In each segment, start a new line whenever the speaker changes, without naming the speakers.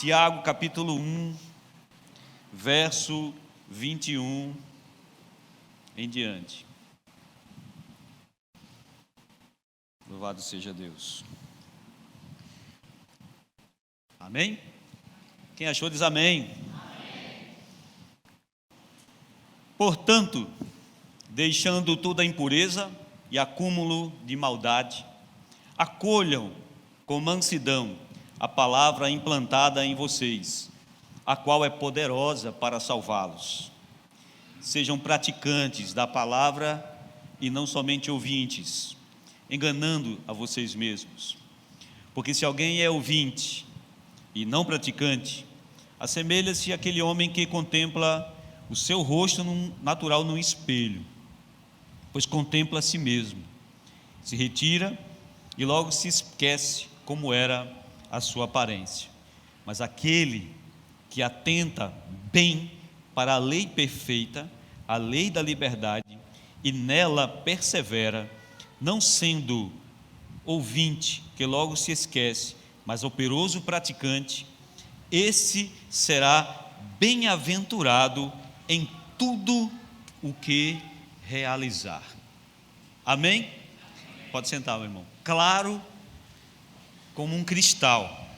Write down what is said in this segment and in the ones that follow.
Tiago capítulo 1, verso 21 em diante. Louvado seja Deus. Amém? Quem achou diz amém. Amém. Portanto, deixando toda a impureza e acúmulo de maldade, acolham com mansidão a palavra implantada em vocês, a qual é poderosa para salvá-los. Sejam praticantes da palavra e não somente ouvintes, enganando a vocês mesmos. Porque se alguém é ouvinte e não praticante, assemelha-se àquele homem que contempla o seu rosto natural num espelho, pois contempla a si mesmo, se retira e logo se esquece como era a sua aparência. Mas aquele que atenta bem para a lei perfeita, a lei da liberdade, e nela persevera, não sendo ouvinte, que logo se esquece, mas operoso praticante, esse será bem-aventurado em tudo o que realizar. Amém? Pode sentar, meu irmão. Claro como um cristal.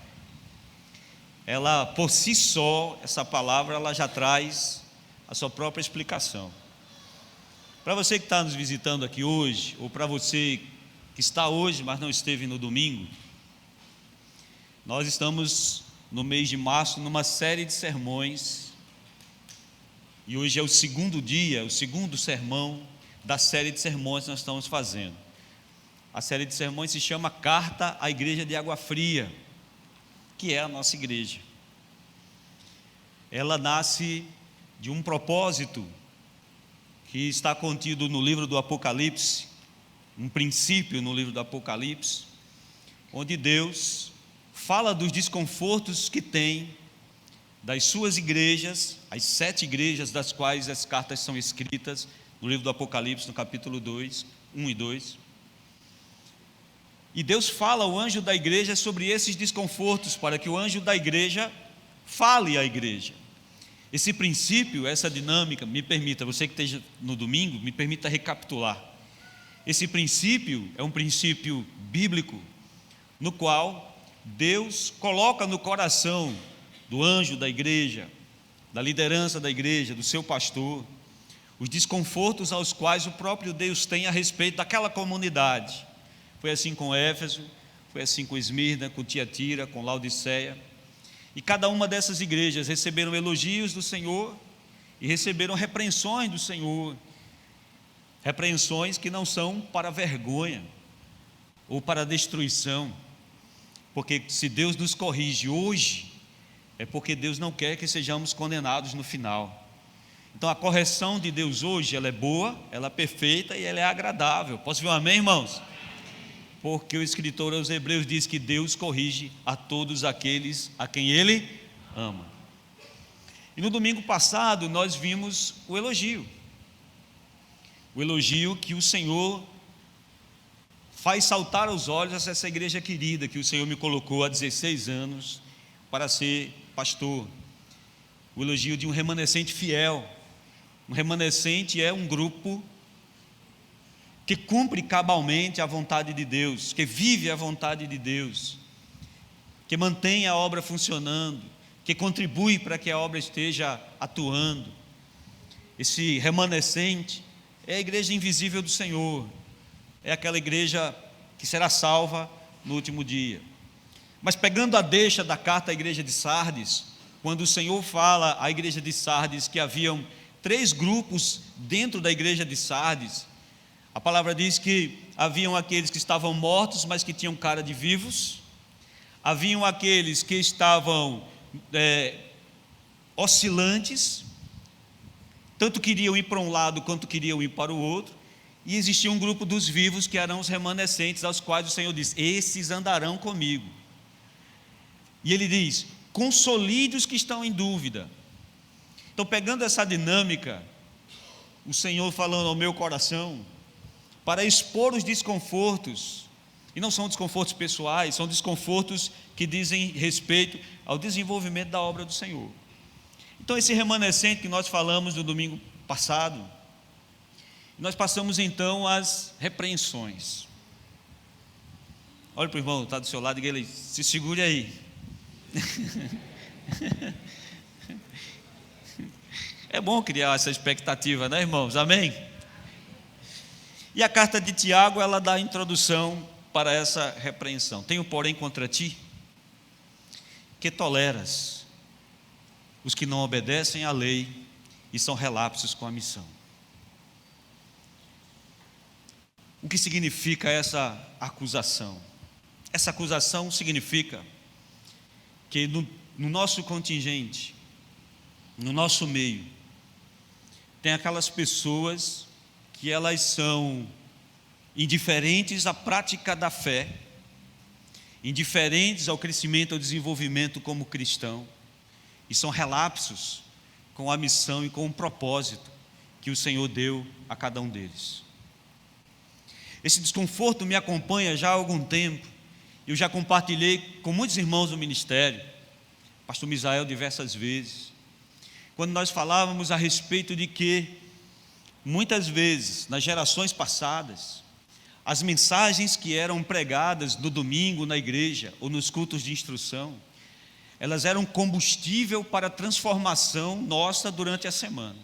Ela, por si só, essa palavra, ela já traz a sua própria explicação. Para você que está nos visitando aqui hoje, ou para você que está hoje, mas não esteve no domingo, nós estamos no mês de março numa série de sermões, e hoje é o segundo dia, o segundo sermão da série de sermões que nós estamos fazendo. A série de sermões se chama Carta à Igreja de Água Fria, que é a nossa igreja. Ela nasce de um propósito que está contido no livro do Apocalipse, um princípio no livro do Apocalipse, onde Deus fala dos desconfortos que tem das suas igrejas, as 7 igrejas das quais as cartas são escritas, no livro do Apocalipse, no capítulo 2, 1 e 2. E Deus fala ao anjo da igreja sobre esses desconfortos, para que o anjo da igreja fale à igreja. Esse princípio, essa dinâmica, me permita, você que esteja no domingo, me permita recapitular. Esse princípio é um princípio bíblico, no qual Deus coloca no coração do anjo da igreja, da liderança da igreja, do seu pastor, os desconfortos aos quais o próprio Deus tem a respeito daquela comunidade. Foi assim com Éfeso, foi assim com Esmirna, com Tiatira, com Laodiceia. E cada uma dessas igrejas receberam elogios do Senhor e receberam repreensões do Senhor. Repreensões que não são para vergonha ou para destruição. Porque se Deus nos corrige hoje, é porque Deus não quer que sejamos condenados no final. Então a correção de Deus hoje, ela é boa, ela é perfeita e ela é agradável. Posso ver um amém, irmãos? Porque o escritor aos Hebreus diz que Deus corrige a todos aqueles a quem Ele ama. E no domingo passado nós vimos o elogio que o Senhor faz saltar aos olhos essa igreja querida que o Senhor me colocou há 16 anos para ser pastor. O elogio de um remanescente fiel. Um remanescente é um grupo que cumpre cabalmente a vontade de Deus, que vive a vontade de Deus, que mantém a obra funcionando, que contribui para que a obra esteja atuando. Esse remanescente é a igreja invisível do Senhor, é aquela igreja que será salva no último dia. Mas pegando a deixa da carta à igreja de Sardes, quando o Senhor fala à igreja de Sardes que haviam 3 grupos dentro da igreja de Sardes, a palavra diz que haviam aqueles que estavam mortos, mas que tinham cara de vivos. Haviam aqueles que estavam oscilantes, tanto queriam ir para um lado quanto queriam ir para o outro. E existia um grupo dos vivos que eram os remanescentes, aos quais o Senhor diz: esses andarão comigo. E Ele diz: consolide os que estão em dúvida. Então, pegando essa dinâmica, o Senhor falando ao meu coração, para expor os desconfortos E não são desconfortos pessoais, são desconfortos que dizem respeito ao desenvolvimento da obra do Senhor. Então, esse remanescente que nós falamos no domingo passado, nós passamos então às repreensões. Olha para o irmão, está do seu lado, e ele se segure aí. É bom criar essa expectativa, né, irmãos? Amém? E a carta de Tiago, ela dá a introdução para essa repreensão. Tenho, porém, contra ti, que toleras os que não obedecem à lei e são relapsos com a missão. O que significa essa acusação? Essa acusação significa que no nosso contingente, no nosso meio, tem aquelas pessoas que elas são indiferentes à prática da fé, indiferentes ao crescimento, ao desenvolvimento como cristão, e são relapsos com a missão e com o propósito que o Senhor deu a cada um deles. Esse desconforto me acompanha já há algum tempo. Eu já compartilhei com muitos irmãos do ministério, pastor Misael diversas vezes, quando nós falávamos a respeito de que muitas vezes, nas gerações passadas, as mensagens que eram pregadas no domingo na igreja ou nos cultos de instrução, elas eram combustível para a transformação nossa durante a semana.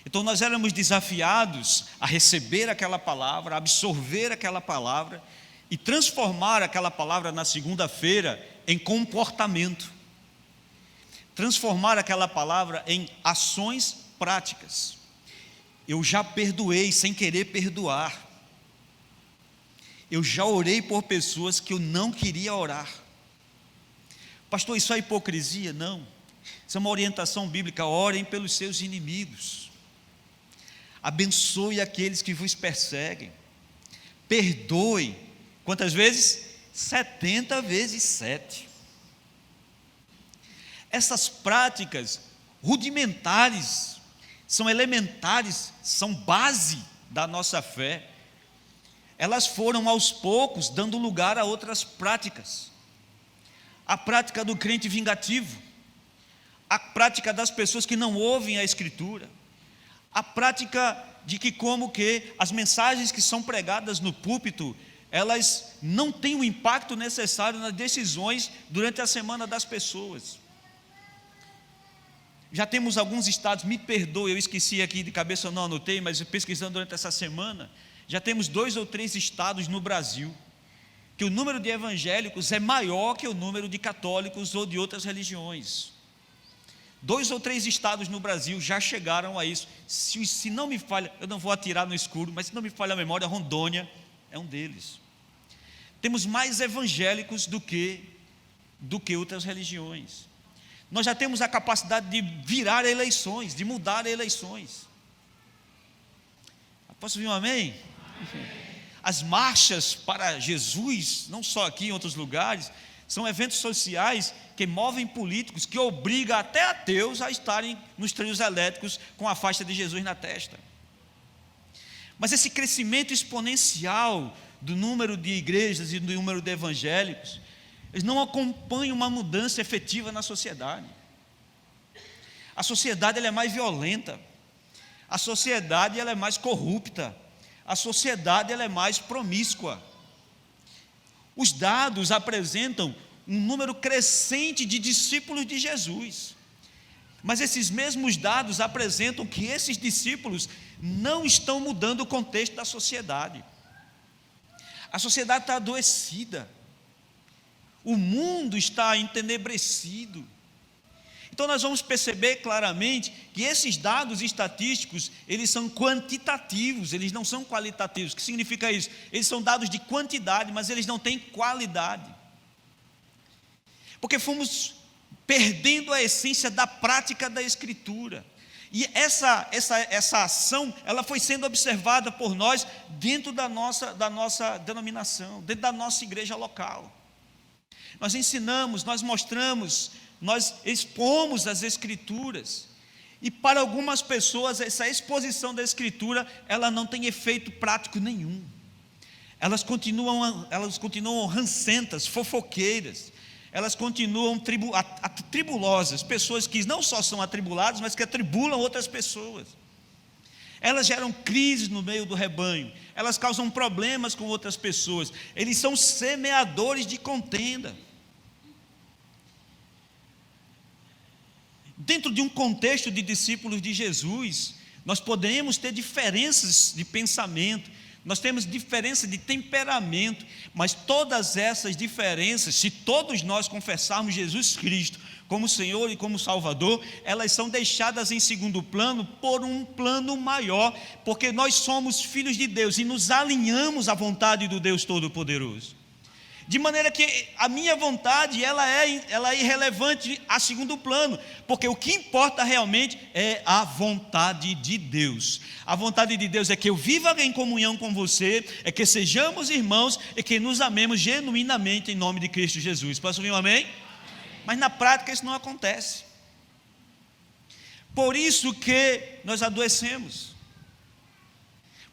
Então nós éramos desafiados a receber aquela palavra, a absorver aquela palavra e transformar aquela palavra na segunda-feira em comportamento. Transformar aquela palavra em ações práticas. Eu já perdoei sem querer perdoar. Eu já orei por pessoas que eu não queria orar. Pastor, isso é hipocrisia? Não. Isso é uma orientação bíblica. Orem pelos seus inimigos. Abençoe aqueles que vos perseguem. Perdoe. Quantas vezes? 70 vezes 7. Essas práticas rudimentares, são elementares, são base da nossa fé. Elas foram aos poucos dando lugar a outras práticas. A prática do crente vingativo, a prática das pessoas que não ouvem a Escritura, a prática de que como que as mensagens que são pregadas no púlpito, elas não têm o impacto necessário nas decisões durante a semana das pessoas. Já temos alguns estados, me perdoe, eu esqueci aqui de cabeça, eu não anotei, mas pesquisando durante essa semana, já temos 2 ou 3 estados no Brasil, que o número de evangélicos é maior que o número de católicos ou de outras religiões. 2 ou 3 estados no Brasil já chegaram a isso. Se não me falha, eu não vou atirar no escuro, mas se não me falha a memória, Rondônia é um deles. Temos mais evangélicos do que outras religiões. Nós já temos a capacidade de virar eleições, de mudar eleições. Posso ouvir um amém? Amém. As marchas para Jesus, não só aqui em outros lugares, são eventos sociais que movem políticos, que obrigam até ateus a estarem nos trios elétricos com a faixa de Jesus na testa. Mas esse crescimento exponencial do número de igrejas e do número de evangélicos, eles não acompanham uma mudança efetiva na sociedade. A sociedade ela é mais violenta, a sociedade ela é mais corrupta, a sociedade ela é mais promíscua. Os dados apresentam um número crescente de discípulos de Jesus, mas esses mesmos dados apresentam que esses discípulos não estão mudando o contexto da sociedade. A sociedade está adoecida, o mundo está entenebrecido. Então nós vamos perceber claramente que esses dados estatísticos, eles são quantitativos, eles não são qualitativos. O que significa isso? Eles são dados de quantidade, mas eles não têm qualidade. Porque fomos perdendo a essência da prática da Escritura. E essa ação, ela foi sendo observada por nós dentro da nossa denominação, dentro da nossa igreja local. Nós ensinamos, nós mostramos, nós expomos as Escrituras, e para algumas pessoas essa exposição da Escritura, ela não tem efeito prático nenhum. Elas continuam rancentas, fofoqueiras. Elas continuam atribulosas, pessoas que não só são atribuladas, mas que atribulam outras pessoas. Elas geram crises no meio do rebanho, elas causam problemas com outras pessoas, eles são semeadores de contenda. Dentro de um contexto de discípulos de Jesus, nós podemos ter diferenças de pensamento, nós temos diferença de temperamento, mas todas essas diferenças, se todos nós confessarmos Jesus Cristo como Senhor e como Salvador, elas são deixadas em segundo plano por um plano maior, porque nós somos filhos de Deus e nos alinhamos à vontade do Deus Todo-Poderoso. De maneira que a minha vontade, ela é irrelevante a segundo plano, porque o que importa realmente é a vontade de Deus. A vontade de Deus é que eu viva em comunhão com você, é que sejamos irmãos e que nos amemos genuinamente em nome de Cristo Jesus. Posso ouvir um amém? Amém. Mas na prática isso não acontece. Por isso que nós adoecemos.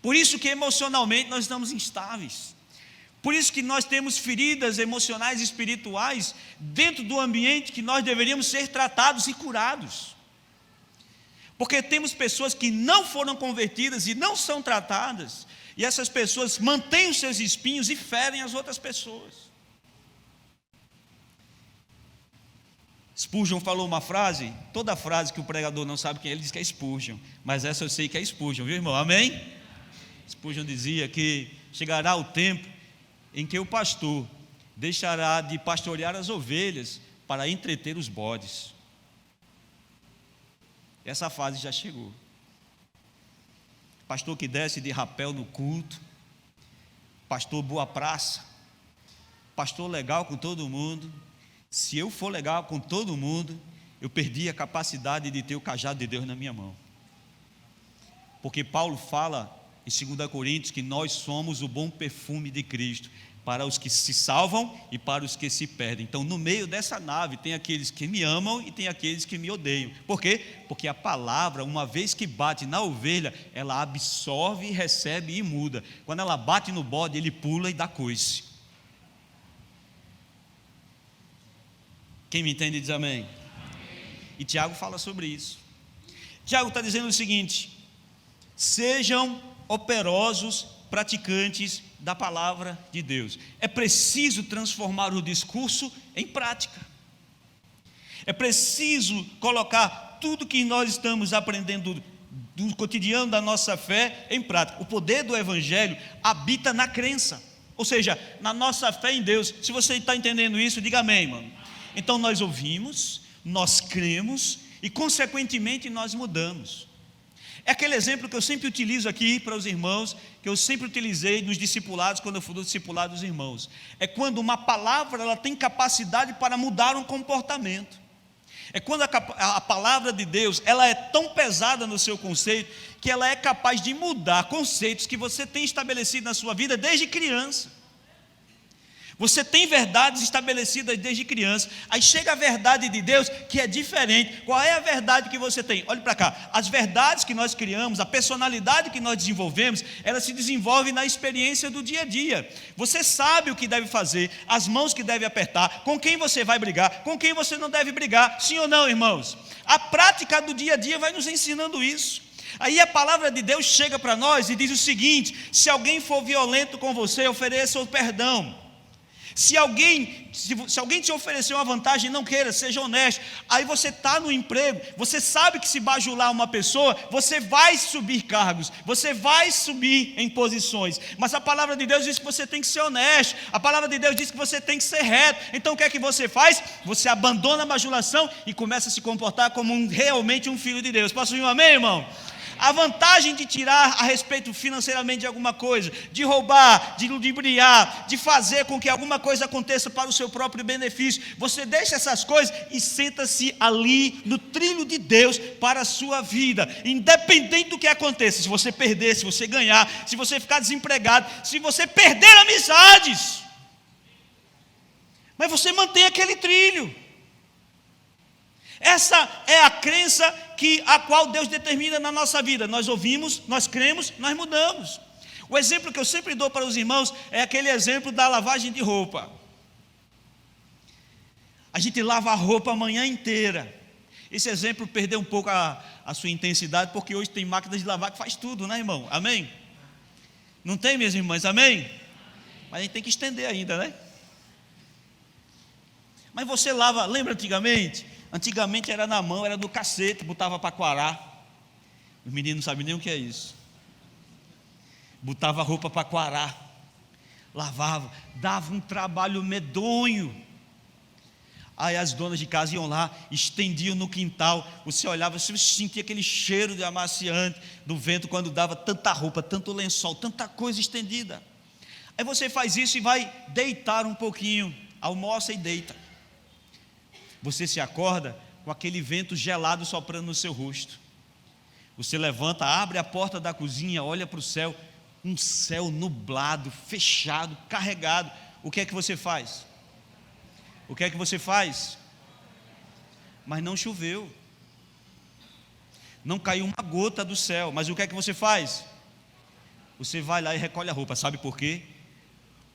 Por isso que emocionalmente nós estamos instáveis. Por isso que nós temos feridas emocionais e espirituais dentro do ambiente que nós deveríamos ser tratados e curados. Porque temos pessoas que não foram convertidas e não são tratadas, e essas pessoas mantêm os seus espinhos e ferem as outras pessoas. Spurgeon falou uma frase, toda frase que o pregador não sabe quem é, ele diz que é Spurgeon, mas essa eu sei que é Spurgeon, viu, irmão? Amém? Spurgeon dizia que chegará o tempo em que o pastor deixará de pastorear as ovelhas para entreter os bodes. Essa fase já chegou. Pastor que desce de rapel no culto, pastor boa praça, pastor legal com todo mundo. Se eu for legal com todo mundo, eu perdi a capacidade de ter o cajado de Deus na minha mão. Porque Paulo fala em 2 Coríntios que nós somos o bom perfume de Cristo para os que se salvam e para os que se perdem. Então, no meio dessa nave tem aqueles que me amam e tem aqueles que me odeiam. Por quê? Porque a palavra, uma vez que bate na ovelha, ela absorve, recebe e muda. Quando ela bate no bode, ele pula e dá coice. Quem me entende diz amém. E Tiago fala sobre isso. Tiago está dizendo o seguinte: sejam operosos praticantes da palavra de Deus. É preciso transformar o discurso em prática. É preciso colocar tudo que nós estamos aprendendo do cotidiano da nossa fé em prática. O poder do Evangelho habita na crença, ou seja, na nossa fé em Deus. Se você está entendendo isso, diga amém, mano. Então nós ouvimos, nós cremos e consequentemente nós mudamos. É aquele exemplo que eu sempre utilizo aqui para os irmãos, que eu sempre utilizei nos discipulados, quando eu fui no discipulado dos irmãos. É quando uma palavra ela tem capacidade para mudar um comportamento. É quando a palavra de Deus ela é tão pesada no seu conceito, que ela é capaz de mudar conceitos que você tem estabelecido na sua vida desde criança. Você tem verdades estabelecidas desde criança, aí chega a verdade de Deus que é diferente. Qual é a verdade que você tem? Olhe para cá, as verdades que nós criamos, a personalidade que nós desenvolvemos, ela se desenvolve na experiência do dia a dia. Você sabe o que deve fazer, as mãos que deve apertar, com quem você vai brigar, com quem você não deve brigar, sim ou não, irmãos? A prática do dia a dia vai nos ensinando isso. Aí a palavra de Deus chega para nós e diz o seguinte: se alguém for violento com você, ofereça o perdão. Se alguém te oferecer uma vantagem, não queira, seja honesto. Aí você está no emprego, você sabe que se bajular uma pessoa, você vai subir cargos, você vai subir em posições. Mas a palavra de Deus diz que você tem que ser honesto, a palavra de Deus diz que você tem que ser reto. Então o que é que você faz? Você abandona a bajulação e começa a se comportar como realmente um filho de Deus. Posso ouvir um amém, irmão? A vantagem de tirar a respeito financeiramente de alguma coisa, de roubar, de ludibriar, de fazer com que alguma coisa aconteça para o seu próprio benefício, você deixa essas coisas e senta-se ali no trilho de Deus para a sua vida, independente do que aconteça. Se você perder, se você ganhar, se você ficar desempregado, se você perder amizades, mas você mantém aquele trilho. Essa é a crença a qual Deus determina na nossa vida. Nós ouvimos, nós cremos, nós mudamos. O exemplo que eu sempre dou para os irmãos é aquele exemplo da lavagem de roupa. A gente lava a roupa a manhã inteira. Esse exemplo perdeu um pouco a sua intensidade, porque hoje tem máquina de lavar que faz tudo, né, irmão? Amém? Não tem, minhas irmãs? Amém? Mas a gente tem que estender ainda, né? Mas você lava, lembra antigamente? Antigamente era na mão, era no cacete, botava para quarar. Os meninos não sabem nem o que é isso. Botava a roupa para quarar, lavava, dava um trabalho medonho. Aí as donas de casa iam lá, estendiam no quintal, você olhava, você sentia aquele cheiro de amaciante do vento quando dava tanta roupa, tanto lençol, tanta coisa estendida. Aí você faz isso e vai deitar um pouquinho, almoça e deita. Você se acorda com aquele vento gelado soprando no seu rosto. Você levanta, abre a porta da cozinha, olha para o céu, um céu nublado, fechado, carregado. O que é que você faz? O que é que você faz? Mas não choveu, não caiu uma gota do céu, mas o que é que você faz? Você vai lá e recolhe a roupa, sabe por quê?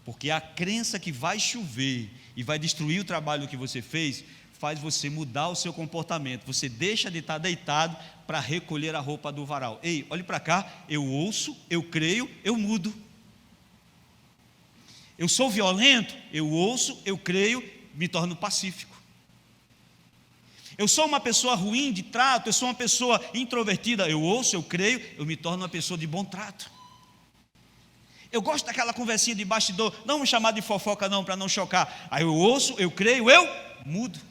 Porque a crença que vai chover e vai destruir o trabalho que você fez, faz você mudar o seu comportamento. Você deixa de estar deitado para recolher a roupa do varal. Ei, olhe para cá, eu ouço, eu creio, eu mudo. Eu sou violento, eu ouço, eu creio, me torno pacífico. Eu sou uma pessoa ruim de trato, eu sou uma pessoa introvertida, eu ouço, eu creio, eu me torno uma pessoa de bom trato. Eu gosto daquela conversinha de bastidor, não vamos chamar de fofoca não, para não chocar. Aí eu ouço, eu creio, eu mudo.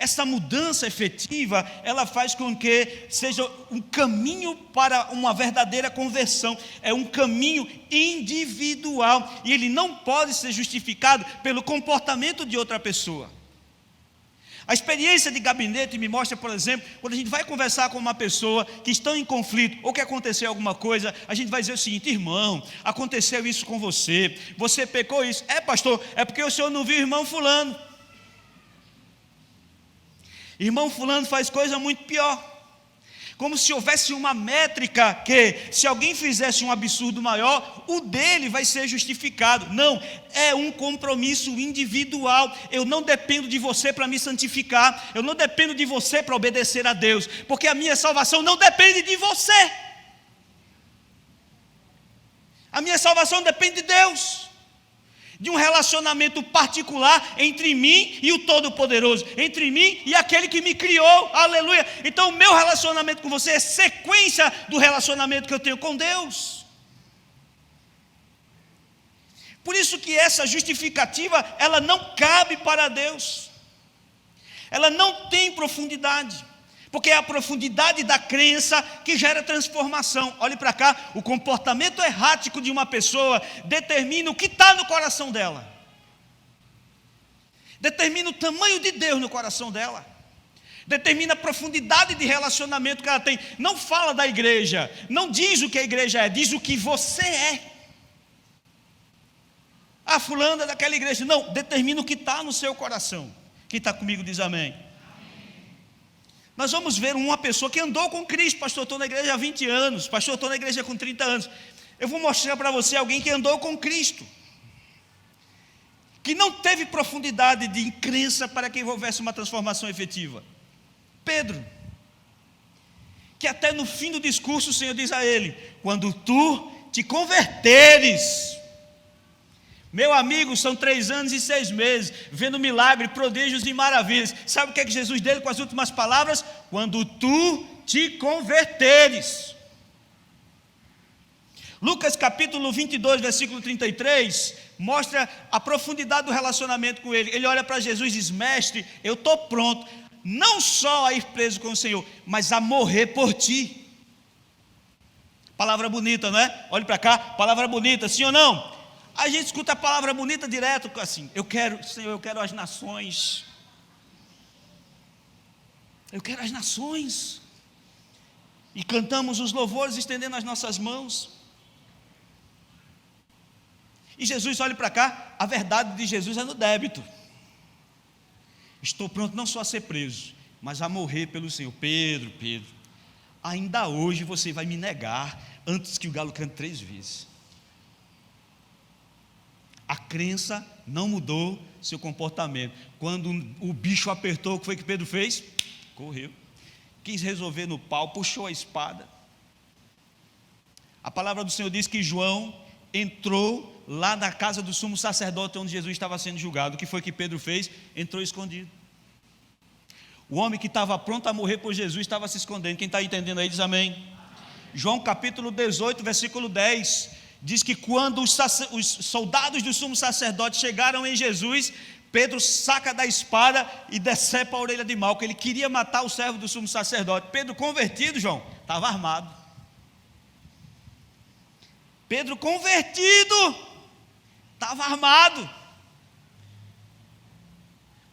Essa mudança efetiva, ela faz com que seja um caminho para uma verdadeira conversão. É um caminho individual, e ele não pode ser justificado pelo comportamento de outra pessoa. A experiência de gabinete me mostra, por exemplo, quando a gente vai conversar com uma pessoa que está em conflito, ou que aconteceu alguma coisa, a gente vai dizer o seguinte: irmão, aconteceu isso com você, você pecou isso. É, pastor, é porque o senhor não viu o irmão fulano. Irmão fulano faz coisa muito pior. Como se houvesse uma métrica que, se alguém fizesse um absurdo maior, o dele vai ser justificado. Não, é um compromisso individual. Eu não dependo de você para me santificar, eu não dependo de você para obedecer a Deus, porque a minha salvação não depende de você. A minha salvação depende de Deus. De um relacionamento particular entre mim e o Todo-Poderoso, entre mim e aquele que me criou, aleluia. Então o meu relacionamento com você é sequência do relacionamento que eu tenho com Deus. Por isso que essa justificativa, ela não cabe para Deus, ela não tem profundidade, porque é a profundidade da crença que gera transformação. Olhe para cá, o comportamento errático de uma pessoa determina o que está no coração dela, determina o tamanho de Deus no coração dela, determina a profundidade de relacionamento que ela tem. Não fala da igreja, não diz o que a igreja é, diz o que você é. Ah, fulano é daquela igreja. Não, determina o que está no seu coração. Quem está comigo diz amém. Nós vamos ver uma pessoa que andou com Cristo. Pastor, estou na igreja há 20 anos. Pastor, estou na igreja com 30 anos. Eu vou mostrar para você alguém que andou com Cristo, que não teve profundidade de crença para que houvesse uma transformação efetiva. Pedro, que até no fim do discurso o Senhor diz a ele: quando tu te converteres. Meu amigo, são 3 anos e 6 meses, vendo milagre, prodígios e maravilhas. Sabe o que é que Jesus dele com as últimas palavras? Quando tu te converteres. Lucas capítulo 22, versículo 33, mostra a profundidade do relacionamento com ele. Ele olha para Jesus e diz: mestre, eu estou pronto, não só a ir preso com o Senhor, mas a morrer por ti. Palavra bonita, não é? Olhe para cá, palavra bonita, sim ou não? A gente escuta a palavra bonita direto, assim: eu quero, Senhor, eu quero as nações. Eu quero as nações. E cantamos os louvores estendendo as nossas mãos. E Jesus, olha para cá, a verdade de Jesus é no débito. Estou pronto não só a ser preso, mas a morrer pelo Senhor. Pedro, ainda hoje você vai me negar
antes que o galo cante 3 vezes. A crença não mudou seu comportamento. Quando o bicho apertou, o que foi que Pedro fez? Correu. Quis resolver no pau, puxou a espada. A palavra do Senhor diz que João entrou lá na casa do sumo sacerdote onde Jesus estava sendo julgado. O que foi que Pedro fez? Entrou escondido. O homem que estava pronto a morrer por Jesus estava se escondendo. Quem está entendendo aí diz amém. João capítulo 18, versículo 10, diz que quando os soldados do sumo sacerdote chegaram em Jesus, Pedro saca da espada e decepa a orelha de Malco. Ele queria matar o servo do sumo sacerdote. Pedro convertido, João, estava armado. Pedro convertido estava armado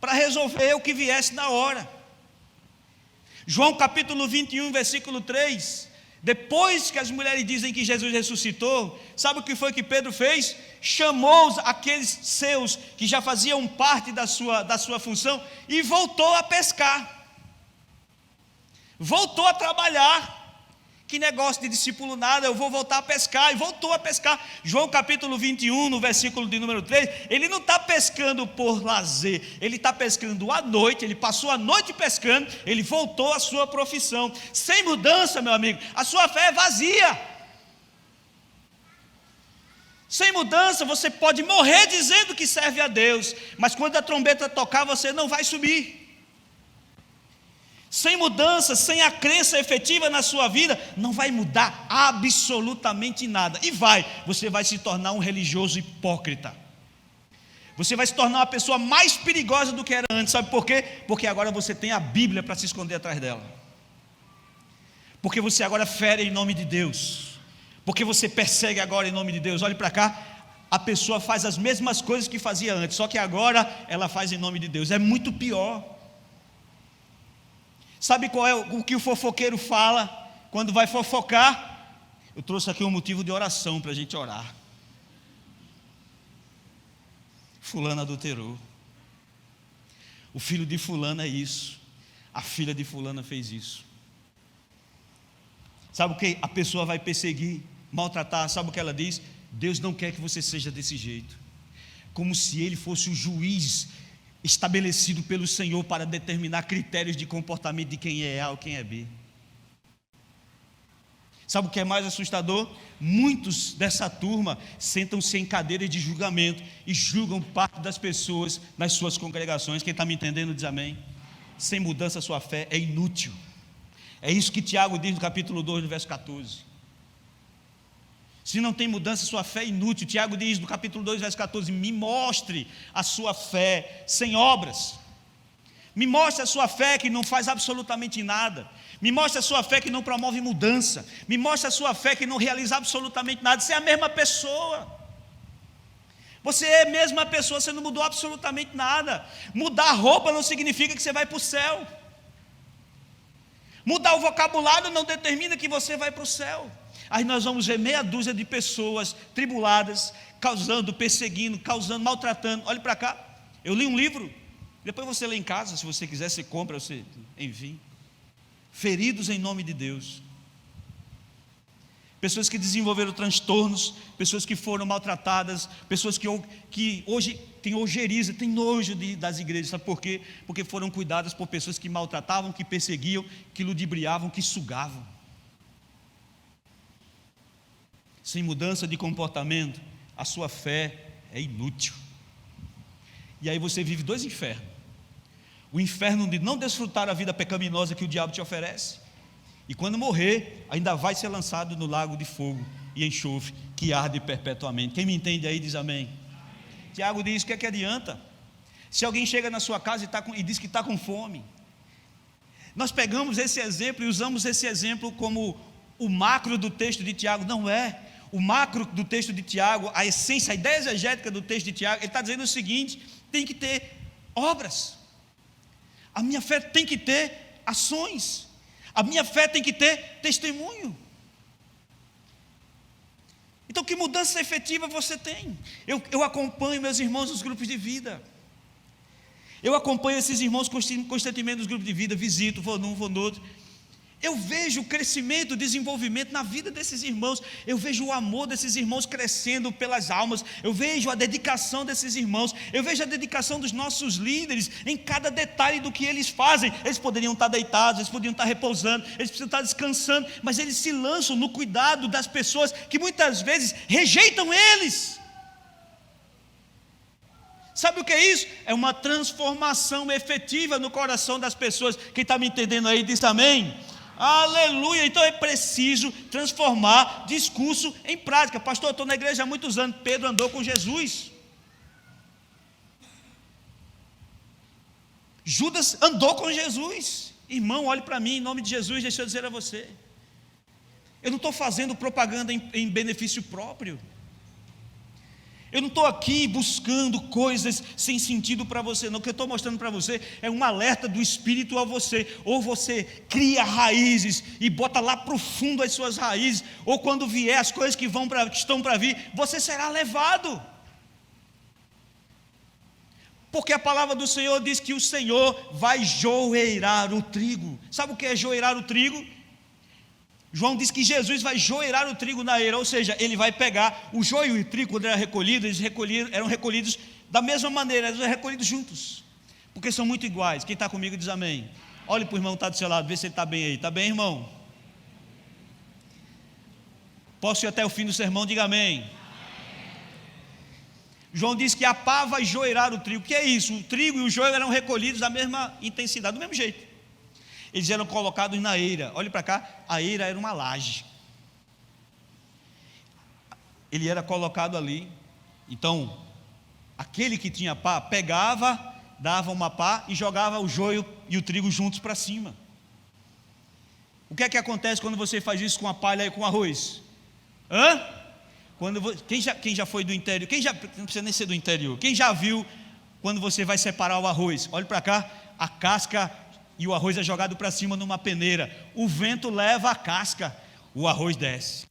para resolver o que viesse na hora. João capítulo 21, versículo 3, depois que as mulheres dizem que Jesus ressuscitou, sabe o que foi que Pedro fez? Chamou aqueles seus que já faziam parte da sua função e voltou a pescar, voltou a trabalhar. Que negócio de discípulo nada, eu vou voltar a pescar, e voltou a pescar. João capítulo 21, no versículo de número 3, ele não está pescando por lazer, ele está pescando à noite, ele passou a noite pescando, ele voltou à sua profissão. Sem mudança, meu amigo, a sua fé é vazia. Sem mudança, você pode morrer dizendo que serve a Deus, mas quando a trombeta tocar, você não vai subir. Sem mudança, sem a crença efetiva na sua vida, não vai mudar absolutamente nada. E você vai se tornar um religioso hipócrita. Você vai se tornar uma pessoa mais perigosa do que era antes. Sabe por quê? Porque agora você tem a Bíblia para se esconder atrás dela. Porque você agora fere em nome de Deus. Porque você persegue agora em nome de Deus. Olhe para cá, a pessoa faz as mesmas coisas que fazia antes, só que agora ela faz em nome de Deus. É muito pior. Sabe qual é o que o fofoqueiro fala quando vai fofocar? Eu trouxe aqui um motivo de oração para a gente orar. Fulano adulterou. O filho de fulano é isso. A filha de fulana fez isso. Sabe o que a pessoa vai perseguir, maltratar? Sabe o que ela diz? Deus não quer que você seja desse jeito. Como se ele fosse o juiz estabelecido pelo Senhor para determinar critérios de comportamento de quem é A ou quem é B. Sabe o que é mais assustador? Muitos dessa turma sentam-se em cadeiras de julgamento e julgam parte das pessoas nas suas congregações. Quem está me entendendo diz amém. Sem mudança a sua fé é inútil. É isso que Tiago diz no capítulo 2, no verso 14. Se não tem mudança, sua fé é inútil. Tiago diz no capítulo 2, verso 14: me mostre a sua fé sem obras. Me mostre a sua fé que não faz absolutamente nada. Me mostre a sua fé que não promove mudança. Me mostre a sua fé que não realiza absolutamente nada. Você é a mesma pessoa. Você é a mesma pessoa, você não mudou absolutamente nada. Mudar a roupa não significa que você vai para o céu. Mudar o vocabulário não determina que você vai para o céu. Aí nós vamos ver meia dúzia de pessoas tribuladas, causando, perseguindo, causando, maltratando. Olhe para cá, eu li um livro, depois você lê em casa, se você quiser, você compra, você envia. Feridos em nome de Deus. Pessoas que desenvolveram transtornos, pessoas que foram maltratadas, pessoas que hoje têm ojeriza, têm nojo das igrejas. Sabe por quê? Porque foram cuidadas por pessoas que maltratavam, que perseguiam, que ludibriavam, que sugavam. Sem mudança de comportamento, a sua fé é inútil. E aí você vive 2 infernos. O inferno de não desfrutar a vida pecaminosa que o diabo te oferece, e quando morrer, ainda vai ser lançado no lago de fogo e enxofre, que arde perpetuamente. Quem me entende aí diz amém. Tiago diz: o que é que adianta? Se alguém chega na sua casa e diz que está com fome. Nós pegamos esse exemplo e usamos esse exemplo como o macro do texto de Tiago. Não é. O macro do texto de Tiago, a essência, a ideia exegética do texto de Tiago, ele está dizendo o seguinte: tem que ter obras. A minha fé tem que ter ações. A minha fé tem que ter testemunho. Então, que mudança efetiva você tem? Eu acompanho meus irmãos nos grupos de vida. Eu acompanho esses irmãos constantemente nos grupos de vida, visito, vou num, vou no outro. Eu vejo o crescimento, o desenvolvimento na vida desses irmãos, eu vejo o amor desses irmãos crescendo pelas almas, eu vejo a dedicação desses irmãos, eu vejo a dedicação dos nossos líderes em cada detalhe do que eles fazem. Eles poderiam estar deitados, eles poderiam estar repousando, eles precisam estar descansando, mas eles se lançam no cuidado das pessoas que muitas vezes rejeitam eles. Sabe o que é isso? É uma transformação efetiva no coração das pessoas. Quem está me entendendo aí diz amém. Aleluia. Então é preciso transformar discurso em prática. Pastor, eu estou na igreja há muitos anos. Pedro andou com Jesus. Judas andou com Jesus. Irmão, olhe para mim, em nome de Jesus, deixa eu dizer a você, eu não estou fazendo propaganda em benefício próprio. Eu não estou aqui buscando coisas sem sentido para você, não. O que eu estou mostrando para você é um alerta do Espírito a você. Ou você cria raízes e bota lá para o fundo as suas raízes, ou quando vier as coisas que estão para vir, você será levado. Porque a palavra do Senhor diz que o Senhor vai joeirar o trigo. Sabe o que é joeirar o trigo? João diz que Jesus vai joeirar o trigo na eira, ou seja, ele vai pegar o joio e o trigo, quando era recolhido, eram recolhidos da mesma maneira, eram recolhidos juntos, porque são muito iguais. Quem está comigo diz amém. Olhe para o irmão que está do seu lado, vê se ele está bem aí. Está bem, irmão? Posso ir até o fim do sermão? Diga amém. João diz que a pá vai joeirar o trigo. O que é isso? O trigo e o joio eram recolhidos da mesma intensidade, do mesmo jeito. Eles eram colocados na eira. Olhe para cá, a eira era uma laje. Ele era colocado ali. Então, aquele que tinha pá, pegava, dava uma pá e jogava o joio e o trigo juntos para cima. O que é que acontece quando você faz isso com a palha e com arroz? Quem já foi do interior? Não precisa nem ser do interior. Quem já viu quando você vai separar o arroz? Olhe para cá, a casca e o arroz é jogado para cima numa peneira. O vento leva a casca, o arroz desce.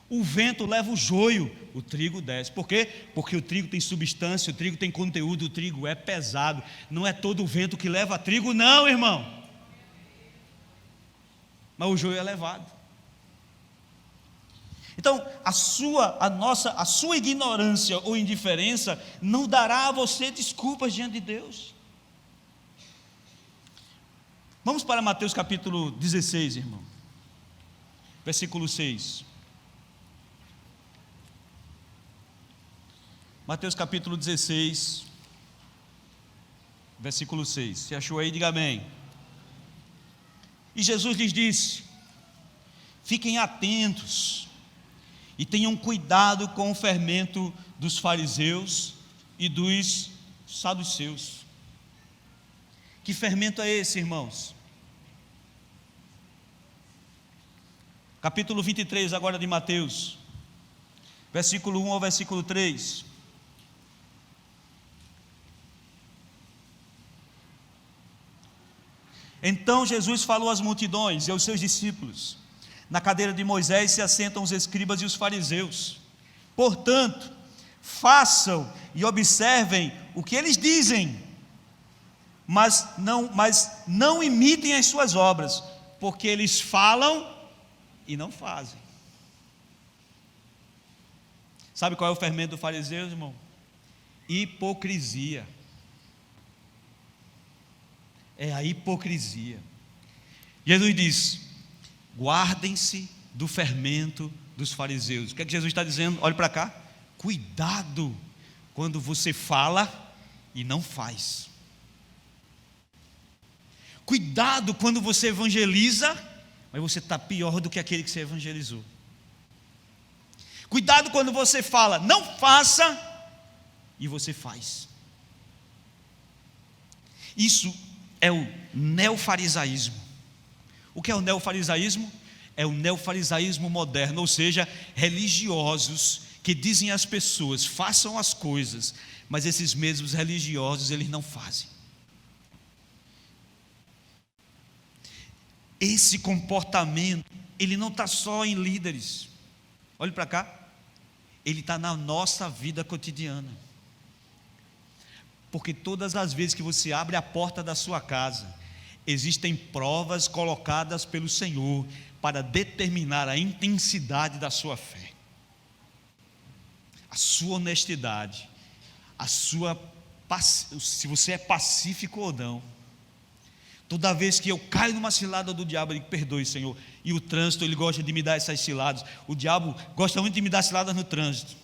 O vento leva o joio, o trigo desce. Por quê? Porque o trigo tem substância, o trigo tem conteúdo, o trigo é pesado. Não é todo o vento que leva trigo, não, irmão. Mas o joio é levado. Então, a sua ignorância ou indiferença não dará a você desculpas diante de Deus. Vamos para Mateus capítulo 16, irmão. Versículo 6. Mateus capítulo 16, versículo 6. Se achou aí, diga amém. E Jesus lhes disse: fiquem atentos e tenham cuidado com o fermento dos fariseus e dos saduceus. Que fermento é esse, irmãos? Capítulo 23 agora de Mateus, versículo 1 ao versículo 3. Então Jesus falou às multidões e aos seus discípulos: na cadeira de Moisés se assentam os escribas e os fariseus. Portanto, façam e observem o que eles dizem, mas não imitem as suas obras, porque eles falam e não fazem. Sabe qual é o fermento do fariseu, irmão? Hipocrisia. É a hipocrisia. Jesus diz: guardem-se do fermento dos fariseus. O que é que Jesus está dizendo? Olhe para cá. Cuidado quando você fala e não faz. Cuidado quando você evangeliza, mas você está pior do que aquele que você evangelizou. Cuidado quando você fala, não faça, e você faz. Isso é o neofarisaísmo. O que é o neofarisaísmo? É o neofarisaísmo moderno, ou seja, religiosos que dizem às pessoas, façam as coisas, mas esses mesmos religiosos, eles não fazem. Esse comportamento, ele não está só em líderes. Olhe para cá. Ele está na nossa vida cotidiana. Porque todas as vezes que você abre a porta da sua casa, Existem provas colocadas pelo Senhor para determinar a intensidade da sua fé, a sua honestidade, se você é pacífico ou não. Toda vez que eu caio numa cilada do diabo, eu digo: perdoe, Senhor. E o trânsito, ele gosta de me dar essas ciladas. O diabo gosta muito de me dar ciladas no trânsito.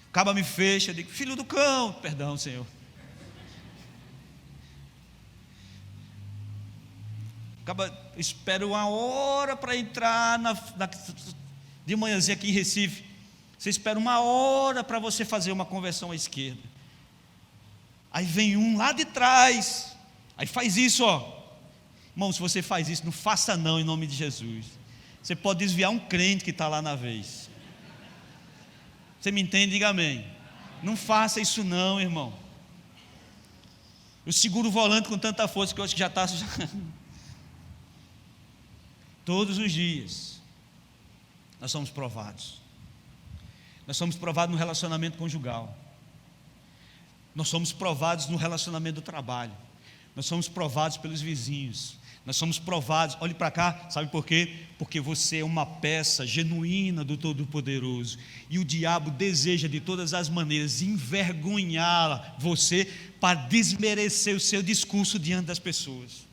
Acaba me fecha, eu digo: filho do cão, perdão, Senhor. Espero uma hora para entrar de manhãzinha aqui em Recife. Você espera uma hora para você fazer uma conversão à esquerda. Aí vem um lá de trás, aí faz isso, ó. Irmão, se você faz isso, não faça não, em nome de Jesus. Você pode desviar um crente que está lá na vez. Você me entende? Diga amém. Não faça isso não, irmão. Eu seguro o volante com tanta força que eu acho que já está... Todos os dias nós somos provados. Nós somos provados no relacionamento conjugal. Nós somos provados no relacionamento do trabalho. Nós somos provados pelos vizinhos. Nós somos provados, olhe para cá, sabe por quê? Porque você é uma peça genuína do Todo-Poderoso. E o diabo deseja de todas as maneiras envergonhar você para desmerecer o seu discurso diante das pessoas.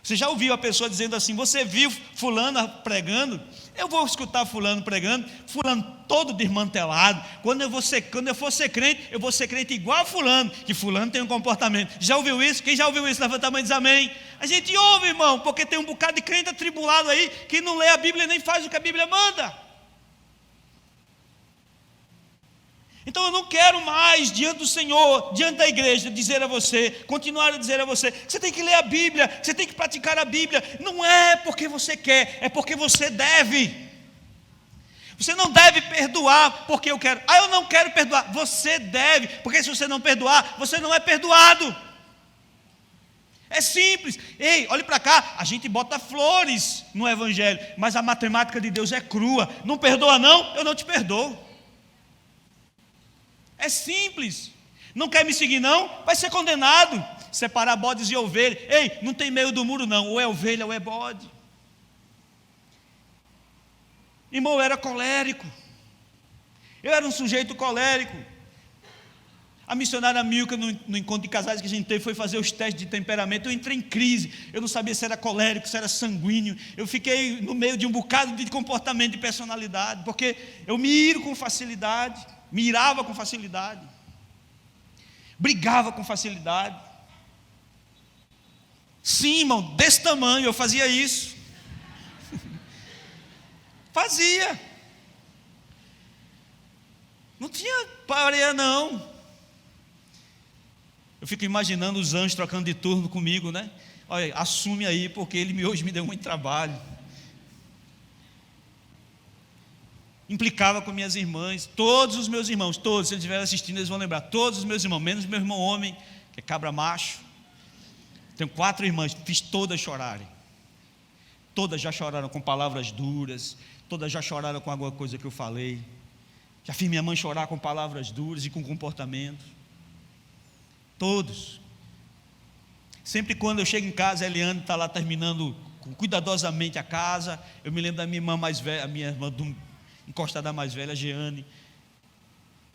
Você já ouviu a pessoa dizendo assim: você viu fulano pregando? Eu vou escutar fulano pregando, fulano todo desmantelado. Quando eu for ser crente, eu vou ser crente igual a fulano, que fulano tem um comportamento. Já ouviu isso? Quem já ouviu isso, levanta a mão e diz amém. A gente ouve, irmão, porque tem um bocado de crente atribulado aí, que não lê a Bíblia e nem faz o que a Bíblia manda. Então eu não quero mais, diante do Senhor, diante da igreja, dizer a você, continuar a dizer a você, que você tem que ler a Bíblia, que você tem que praticar a Bíblia. Não é porque você quer, é porque você deve. Você não deve perdoar porque eu quero. Eu não quero perdoar. Você deve, porque se você não perdoar, você não é perdoado. É simples. Ei, olhe para cá, a gente bota flores no Evangelho, mas a matemática de Deus é crua. Não perdoa não, eu não te perdoo. É simples. Não quer me seguir não? Vai ser condenado. Separar bodes e ovelhas. Ei, não tem meio do muro não. Ou é ovelha ou é bode. Irmão, eu era colérico. Eu era um sujeito colérico. A missionária Milka, no encontro de casais que a gente teve, foi fazer os testes de temperamento. Eu entrei em crise. Eu não sabia se era colérico, se era sanguíneo. Eu fiquei no meio de um bocado de comportamento, de personalidade, porque eu me iro com facilidade. Me irava com facilidade, brigava com facilidade. Sim, irmão, desse tamanho eu fazia isso. Fazia. Não tinha pareia não. Eu fico imaginando os anjos trocando de turno comigo, né? Olha, assume aí, porque ele hoje me deu muito trabalho. Implicava com minhas irmãs, todos os meus irmãos, todos, se eles estiverem assistindo, eles vão lembrar, todos os meus irmãos, menos meu irmão homem, que é cabra macho. Tenho 4 irmãs, fiz todas chorarem. Todas já choraram com palavras duras, todas já choraram com alguma coisa que eu falei. Já fiz minha mãe chorar com palavras duras e com comportamento. Todos. Sempre quando eu chego em casa, a Eliane está lá terminando cuidadosamente a casa. Eu me lembro da minha irmã mais velha, a minha irmã encostada mais velha, a Jeane.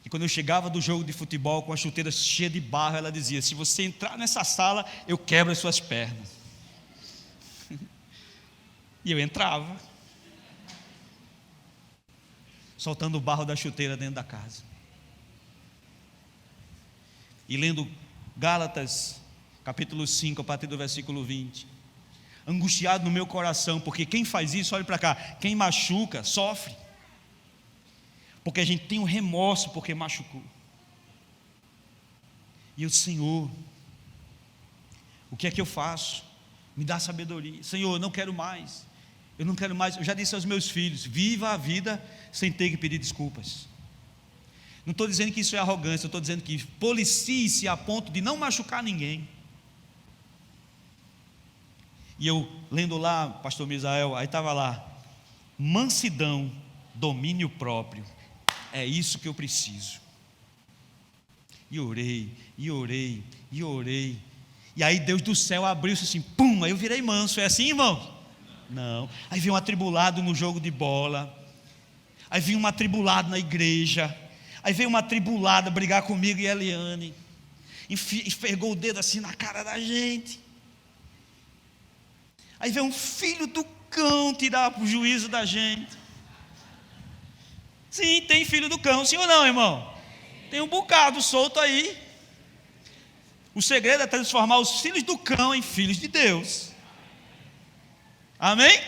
E quando eu chegava do jogo de futebol com a chuteira cheia de barro, ela dizia: se você entrar nessa sala, eu quebro as suas pernas. E eu entrava, soltando o barro da chuteira dentro da casa. E lendo Gálatas, capítulo 5, a partir do versículo 20. Angustiado no meu coração, porque quem faz isso, olha para cá, quem machuca, sofre. Porque a gente tem um remorso porque machucou. E o Senhor, o que é que eu faço? Me dá sabedoria. Senhor, eu não quero mais. Eu não quero mais. Eu já disse aos meus filhos: viva a vida sem ter que pedir desculpas. Não estou dizendo que isso é arrogância, eu estou dizendo que policie-se a ponto de não machucar ninguém. E eu, lendo lá, pastor Misael, aí estava lá: mansidão, domínio próprio. É isso que eu preciso. e orei, e orei, e orei. E aí Deus do céu abriu-se assim, pum, aí eu virei manso. É assim, irmão? Não. Aí veio um atribulado no jogo de bola. Aí veio um atribulado na igreja. Aí veio uma atribulada brigar comigo e a Eliane. Esfregou o dedo assim na cara da gente. Aí veio um filho do cão tirar o juízo da gente. Sim, tem filho do cão, sim ou não, irmão? Tem um bocado solto aí. O segredo é transformar os filhos do cão em filhos de Deus. Amém?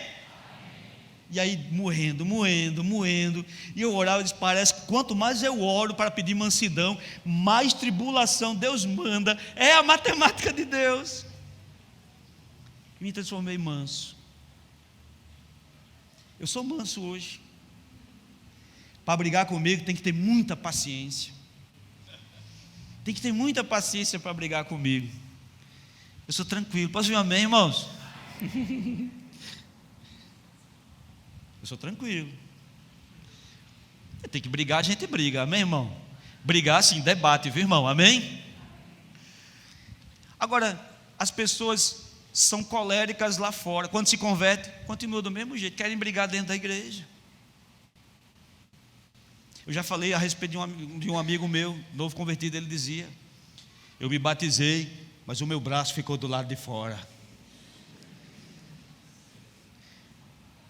E aí moendo. E eu orava e disse, parece que quanto mais eu oro para pedir mansidão, mais tribulação Deus manda. É a matemática de Deus. Me transformei manso. Eu sou manso hoje. Para brigar comigo tem que ter muita paciência. Tem que ter muita paciência para brigar comigo. Eu sou tranquilo. Posso ouvir um amém, irmãos? Eu sou tranquilo. Tem que brigar, a gente briga, amém, irmão? Brigar sim, debate, viu, irmão? Amém? Agora, as pessoas são coléricas lá fora. Quando se converte, continua do mesmo jeito, querem brigar dentro da igreja. Eu já falei a respeito de um amigo meu, novo convertido, ele dizia: eu me batizei, mas o meu braço ficou do lado de fora.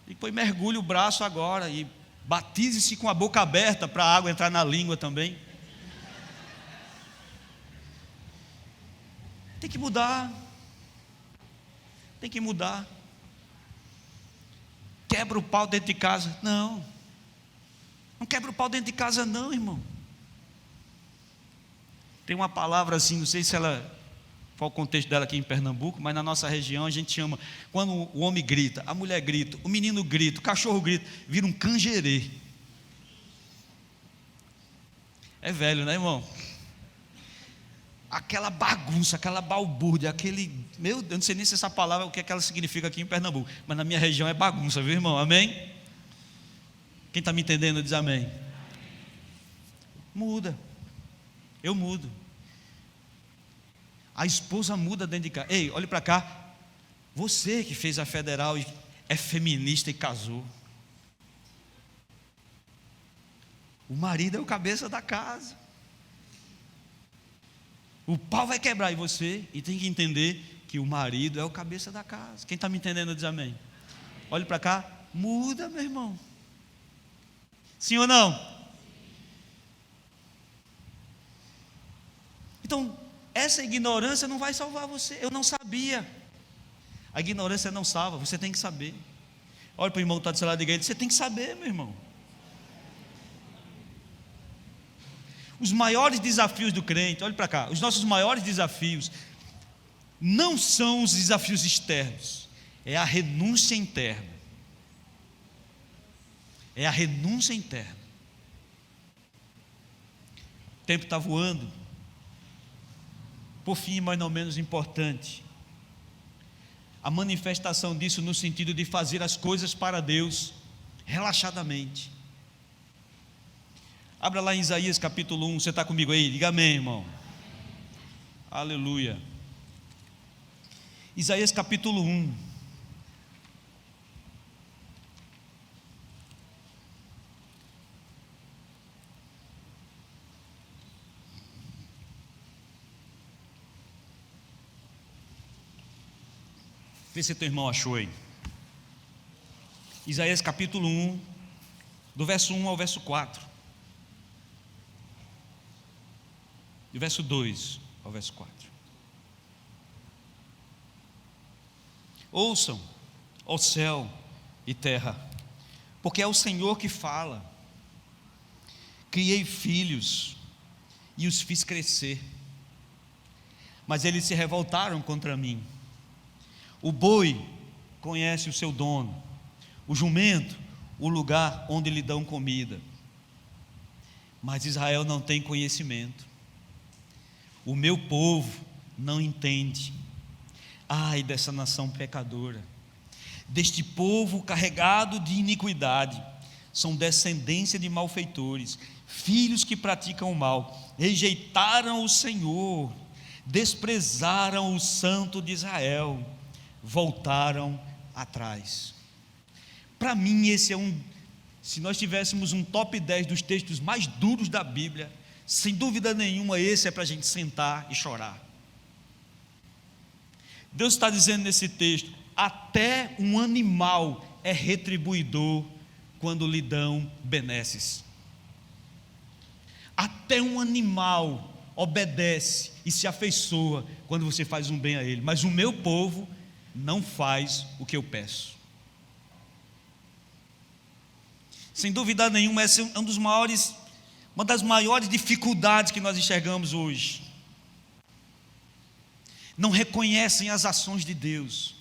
E depois mergulhe o braço agora e batize-se com a boca aberta para a água entrar na língua também. Tem que mudar. Tem que mudar. Quebra o pau dentro de casa. Não. Não quebra o pau dentro de casa não, irmão. Tem uma palavra assim, não sei se ela, qual o contexto dela aqui em Pernambuco, mas na nossa região a gente chama, quando o homem grita, a mulher grita, o menino grita, o cachorro grita, vira um canjerê. É velho, né, irmão? Aquela bagunça, aquela balbúrdia, aquele, meu Deus, não sei nem se essa palavra, o que é que ela significa aqui em Pernambuco, mas na minha região é bagunça, viu, irmão? Amém? Quem está me entendendo diz amém. Muda. Eu mudo. A esposa muda dentro de casa. Ei, olhe para cá. Você que fez a federal e é feminista e casou. O marido é o cabeça da casa. O pau vai quebrar em você e tem que entender que o marido é o cabeça da casa. Quem está me entendendo diz amém. Olhe para cá. Muda, meu irmão. Sim ou não? Então, essa ignorância não vai salvar você. Eu não sabia. A ignorância não salva, você tem que saber. Olha para o irmão que está do seu lado da igreja, você tem que saber, meu irmão. Os maiores desafios do crente, olha para cá, os nossos maiores desafios não são os desafios externos, é a renúncia interna. É a renúncia interna. O tempo está voando. Por fim, mas não menos importante, a manifestação disso no sentido de fazer as coisas para Deus, relaxadamente. Abra lá em Isaías capítulo 1, você está comigo aí? Diga amém, irmão. Aleluia. Isaías capítulo 1. Vê se teu irmão achou aí. Isaías capítulo 1, do verso 1 ao verso 4. Do verso 2 ao verso 4. Ouçam, ó céu e terra, porque é o Senhor que fala. Criei filhos e os fiz crescer, mas eles se revoltaram contra mim. O boi conhece o seu dono, o jumento, o lugar onde lhe dão comida. Mas Israel não tem conhecimento. O meu povo não entende. Ai dessa nação pecadora, deste povo carregado de iniquidade. são descendência de malfeitores, filhos que praticam o mal, rejeitaram o Senhor, desprezaram o Santo de Israel, voltaram atrás. Para mim, esse é se nós tivéssemos um top 10 dos textos mais duros da Bíblia, sem dúvida nenhuma, esse é para a gente sentar e chorar. Deus está dizendo nesse texto: até um animal é retribuidor quando lhe dão benesses. Até um animal obedece e se afeiçoa quando você faz um bem a ele, mas o meu povo não faz o que eu peço. Sem dúvida nenhuma, essa é uma das maiores dificuldades que nós enxergamos hoje. Não reconhecem as ações de Deus,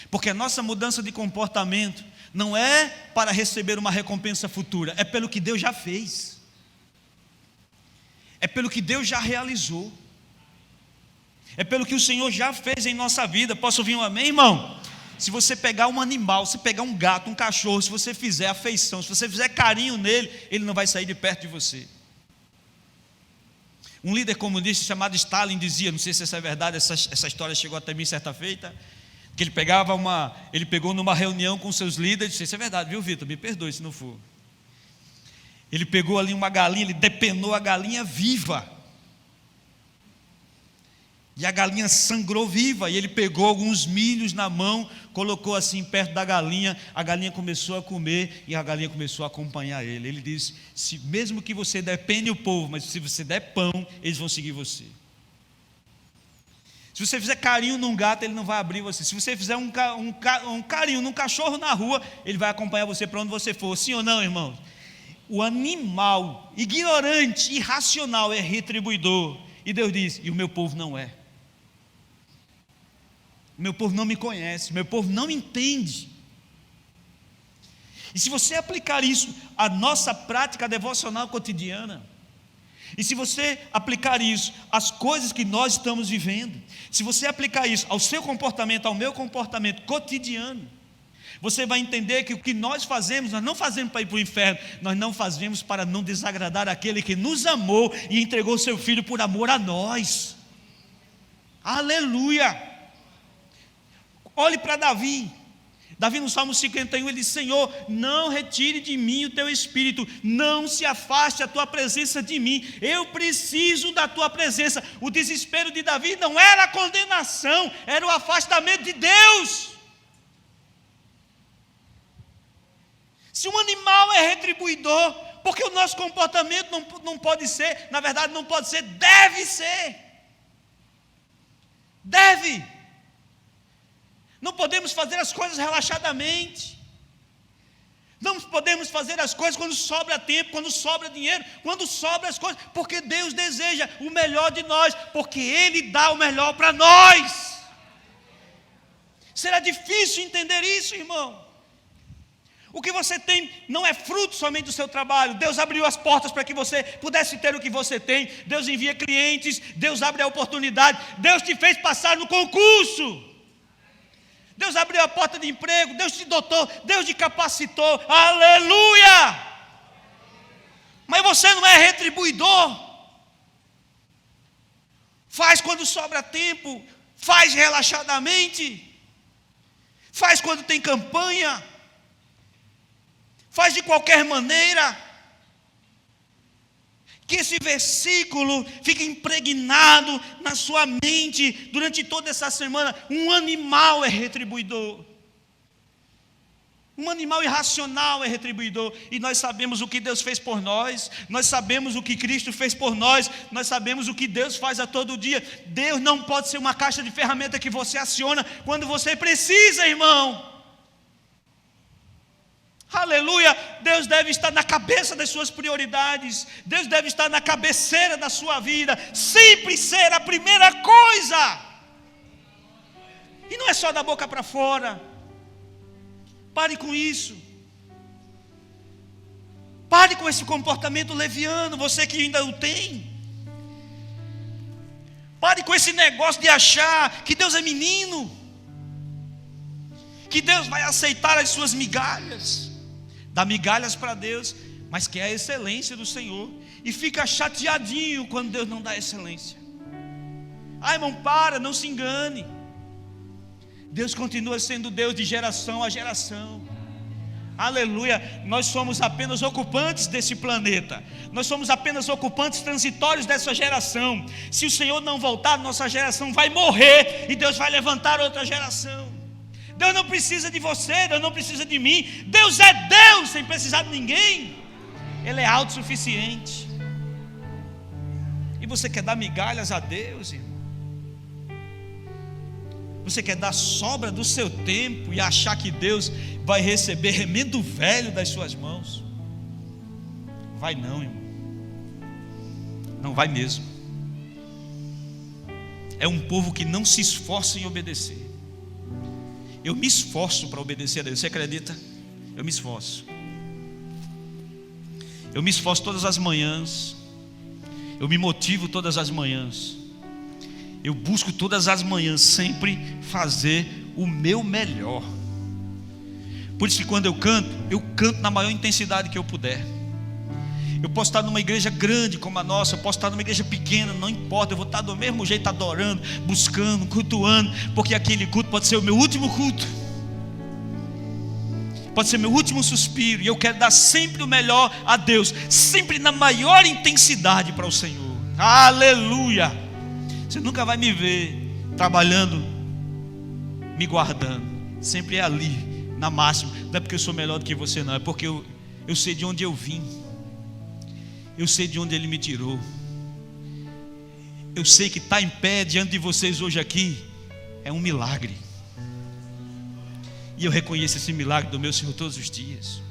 porque a nossa mudança de comportamento não é para receber uma recompensa futura, é pelo que Deus já fez, é pelo que Deus já realizou, é pelo que o Senhor já fez em nossa vida. Posso ouvir um amém, irmão? Se você pegar um animal, se pegar um gato, um cachorro, se você fizer afeição, se você fizer carinho nele, ele não vai sair de perto de você. Um líder comunista chamado Stalin dizia, não sei se essa é verdade, essa história chegou até mim certa feita, que ele pegou numa reunião com seus líderes, não sei se é verdade, viu, Vitor? Me perdoe se não for. Ele pegou ali uma galinha, ele depenou a galinha viva. E a galinha sangrou viva, e ele pegou alguns milhos na mão, colocou assim perto da galinha, a galinha começou a comer, e a galinha começou a acompanhar ele. Ele disse: mesmo que você depende o povo, mas se você der pão, eles vão seguir você. Se você fizer carinho num gato, ele não vai abrir você. Se você fizer um carinho num cachorro na rua, ele vai acompanhar você para onde você for. Sim ou não, irmãos? O animal ignorante, irracional, é retribuidor. E Deus diz: e o meu povo não é. O meu povo não me conhece, o meu povo não me entende. E se você aplicar isso à nossa prática devocional cotidiana, e se você aplicar isso às coisas que nós estamos vivendo, se você aplicar isso ao seu comportamento, ao meu comportamento cotidiano, você vai entender que o que nós fazemos, nós não fazemos para ir para o inferno, nós não fazemos para não desagradar aquele que nos amou e entregou seu filho por amor a nós. Aleluia! Olhe para Davi. Davi no Salmo 51, ele diz: Senhor, não retire de mim o teu espírito, não se afaste a tua presença de mim, eu preciso da tua presença. O desespero de Davi não era a condenação, era o afastamento de Deus. Se um animal é retribuidor, porque o nosso comportamento não pode ser, na verdade não pode ser, deve ser. Deve. Não podemos fazer as coisas relaxadamente. Não podemos fazer as coisas quando sobra tempo, quando sobra dinheiro, quando sobra as coisas, porque Deus deseja o melhor de nós, porque Ele dá o melhor para nós. Será difícil entender isso, irmão? O que você tem não é fruto somente do seu trabalho. Deus abriu as portas para que você pudesse ter o que você tem. Deus envia clientes, Deus abre a oportunidade, Deus te fez passar no concurso, Deus abriu a porta de emprego, Deus te dotou, Deus te capacitou, aleluia! Mas você não é retribuidor. Faz quando sobra tempo, faz relaxadamente, faz quando tem campanha, faz de qualquer maneira. Que esse versículo fique impregnado na sua mente durante toda essa semana. Um animal é retribuidor. Um animal irracional é retribuidor. E nós sabemos o que Deus fez por nós. Nós sabemos o que Cristo fez por nós. Nós sabemos o que Deus faz a todo dia. Deus não pode ser uma caixa de ferramenta que você aciona quando você precisa, irmão. Aleluia, Deus deve estar na cabeça das suas prioridades, Deus deve estar na cabeceira da sua vida, sempre ser a primeira coisa, e não é só da boca para fora. Pare com isso, pare com esse comportamento leviano, você que ainda o tem. Pare com esse negócio de achar que Deus é menino, que Deus vai aceitar as suas migalhas. dá migalhas para Deus, mas quer a excelência do Senhor, e fica chateadinho quando Deus não dá excelência. Irmão, não se engane. Deus continua sendo Deus de geração a geração. Aleluia. Nós somos apenas ocupantes desse planeta. Nós somos apenas ocupantes transitórios dessa geração. Se o Senhor não voltar, nossa geração vai morrer e Deus vai levantar outra geração. Deus não precisa de você, Deus não precisa de mim. Deus é Deus sem precisar de ninguém. Ele é autossuficiente. E você quer dar migalhas a Deus, irmão? Você quer dar sobra do seu tempo e achar que Deus vai receber remendo velho das suas mãos? Vai não, irmão. Não vai mesmo. É um povo que não se esforça em obedecer. Eu me esforço para obedecer a Deus. Você acredita? Eu me esforço. Eu me esforço todas as manhãs. Eu me motivo todas as manhãs. Eu busco todas as manhãs sempre fazer o meu melhor. Por isso que quando eu canto na maior intensidade que eu puder. Eu posso estar numa igreja grande como a nossa, eu posso estar numa igreja pequena, não importa, eu vou estar do mesmo jeito adorando, buscando, cultuando, porque aquele culto pode ser o meu último culto, pode ser meu último suspiro, e eu quero dar sempre o melhor a Deus, sempre na maior intensidade para o Senhor. Aleluia! Você nunca vai me ver trabalhando, me guardando. Sempre é ali, na máxima. Não é porque eu sou melhor do que você, não. É porque eu sei de onde eu vim. Eu sei de onde Ele me tirou. Eu sei que estar em pé diante de vocês hoje aqui é um milagre. E eu reconheço esse milagre do meu Senhor todos os dias.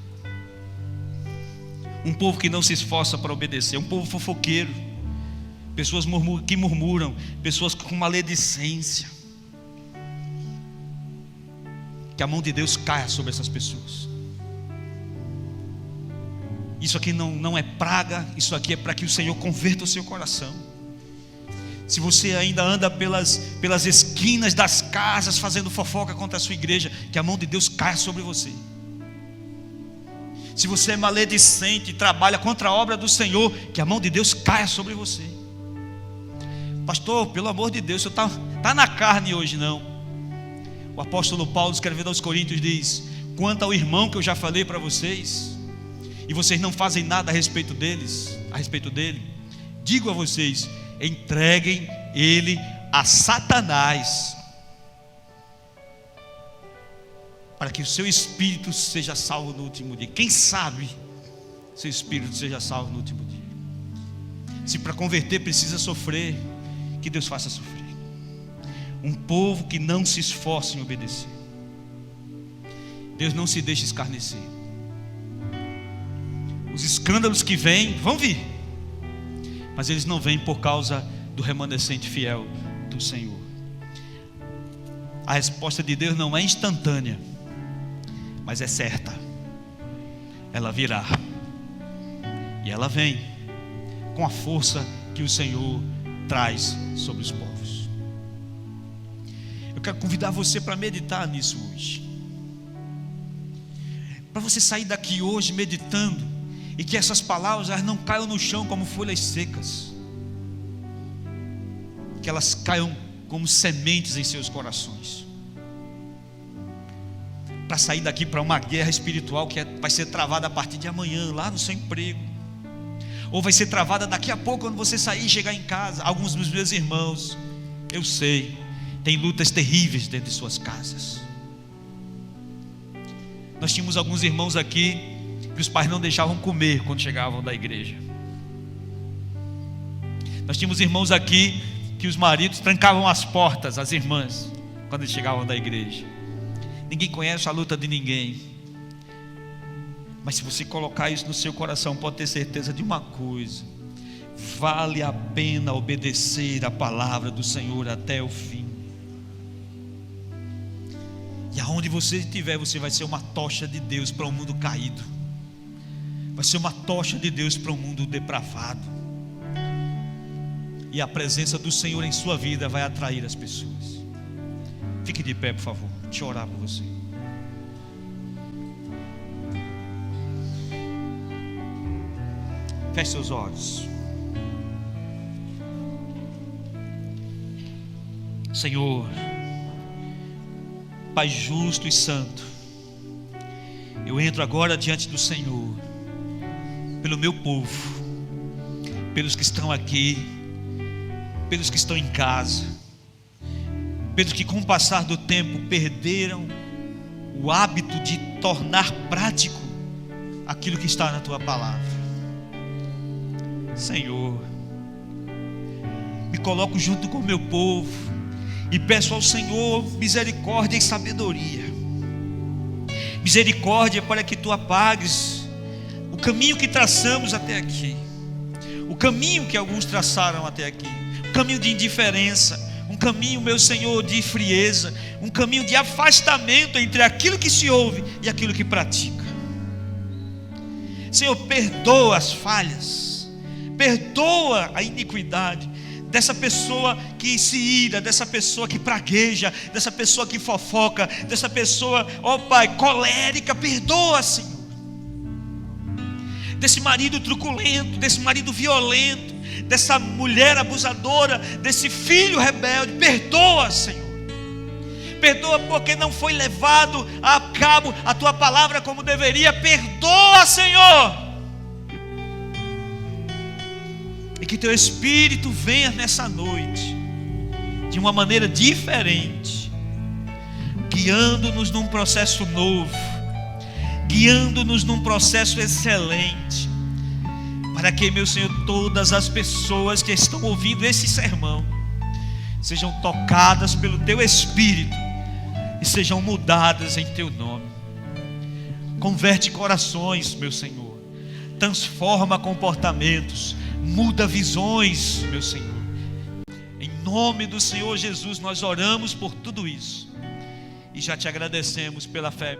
Um povo que não se esforça para obedecer. Um povo fofoqueiro. Pessoas que murmuram, pessoas com maledicência. Que a mão de Deus caia sobre essas pessoas. Isso aqui não é praga, isso aqui é para que o Senhor converta o seu coração. Se você ainda anda pelas esquinas das casas fazendo fofoca contra a sua igreja, que a mão de Deus caia sobre você. Se você é maledicente e trabalha contra a obra do Senhor, que a mão de Deus caia sobre você. Pastor, pelo amor de Deus, você está na carne hoje, não. O apóstolo Paulo, escrevendo aos Coríntios, diz: quanto ao irmão que eu já falei para vocês, e vocês não fazem nada a respeito dele, digo a vocês, entreguem ele a Satanás, para que o seu espírito seja salvo no último dia. Quem sabe seu espírito seja salvo no último dia. Se para converter precisa sofrer, que Deus faça sofrer. Um povo que não se esforça em obedecer. Deus não se deixa escarnecer. Os escândalos que vêm, vão vir, mas eles não vêm por causa do remanescente fiel do Senhor. A resposta de Deus não é instantânea, mas é certa. Ela virá. E ela vem com a força que o Senhor traz sobre os povos. Eu quero convidar você para meditar nisso hoje. Para você sair daqui hoje meditando, e que essas palavras elas não caiam no chão como folhas secas, que elas caiam como sementes em seus corações. Para sair daqui para uma guerra espiritual que vai ser travada a partir de amanhã, lá no seu emprego, ou vai ser travada daqui a pouco quando você sair e chegar em casa. Alguns dos meus irmãos, eu sei, tem lutas terríveis dentro de suas casas. Nós tínhamos alguns irmãos aqui que os pais não deixavam comer quando chegavam da igreja. Nós tínhamos irmãos aqui que os maridos trancavam as portas, as irmãs, quando eles chegavam da igreja. Ninguém conhece a luta de ninguém. Mas se você colocar isso no seu coração, pode ter certeza de uma coisa: vale a pena obedecer a palavra do Senhor até o fim. E aonde você estiver, você vai ser uma tocha de Deus para um mundo caído. Vai ser uma tocha de Deus para um mundo depravado. E a presença do Senhor em sua vida vai atrair as pessoas. Fique de pé, por favor. Deixa eu orar por você. Feche seus olhos. Senhor, Pai justo e santo, eu entro agora diante do Senhor, pelo meu povo, pelos que estão aqui, pelos que estão em casa, pelos que com o passar do tempo perderam o hábito de tornar prático aquilo que está na Tua palavra. Senhor, me coloco junto com o meu povo e peço ao Senhor misericórdia e sabedoria. Misericórdia para que Tu apagues o caminho que traçamos até aqui, o caminho que alguns traçaram até aqui, um caminho de indiferença, um caminho, meu Senhor, de frieza, um caminho de afastamento entre aquilo que se ouve e aquilo que pratica. Senhor, perdoa as falhas, perdoa a iniquidade dessa pessoa que se ira, dessa pessoa que pragueja, dessa pessoa que fofoca, dessa pessoa, ó Pai, colérica. Perdoa, Senhor, desse marido truculento, desse marido violento, dessa mulher abusadora, desse filho rebelde. Perdoa, Senhor. Perdoa porque não foi levado a cabo a Tua palavra como deveria. Perdoa, Senhor. E que Teu Espírito venha nessa noite de uma maneira diferente, guiando-nos num processo novo, guiando-nos num processo excelente, para que, meu Senhor, todas as pessoas que estão ouvindo esse sermão sejam tocadas pelo Teu Espírito e sejam mudadas em Teu nome. Converte corações, meu Senhor, transforma comportamentos, muda visões, meu Senhor. Em nome do Senhor Jesus nós oramos por tudo isso e já Te agradecemos pela fé.